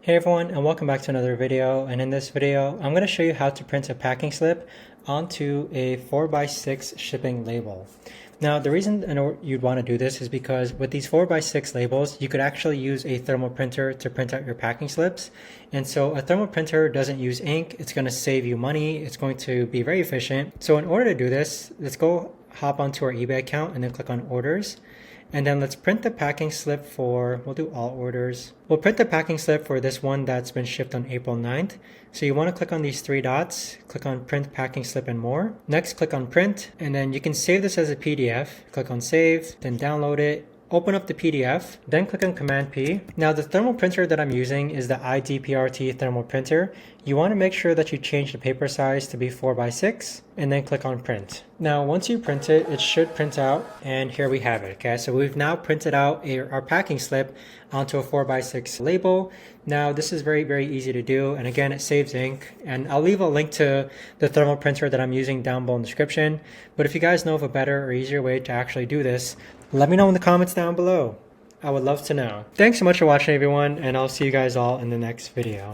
Hey everyone, and welcome back to another video. And in this video, I'm going to show you how to print a packing slip onto a 4x6 shipping label. Now, the reason you'd want to do this is because with these 4x6 labels, you could actually use a thermal printer to print out your packing slips. And so a thermal printer doesn't use ink. It's going to save you money. It's going to be very efficient. So in order to do this, let's go hop onto our eBay account and then click on orders. And then let's print the packing slip for, we'll do all orders. We'll print the packing slip for this one that's been shipped on April 9th. So you want to click on these three dots, click on print packing slip and more. Next, click on print, and then you can save this as a PDF. Click on save, then download it. Open up the PDF, then click on Command P. Now the thermal printer that I'm using is the IDPRT thermal printer. You want to make sure that you change the paper size to be 4x6 and then click on print. Now once you print it, it should print out, and here we have it. Okay, so we've now printed out our packing slip onto a 4x6 label. Now this is very easy to do, and again it saves ink, and I'll leave a link to the thermal printer that I'm using down below in the description. But if you guys know of a better or easier way to actually do this, let me know in the comments down below. I would love to know. Thanks so much for watching everyone, and I'll see you guys all in the next video.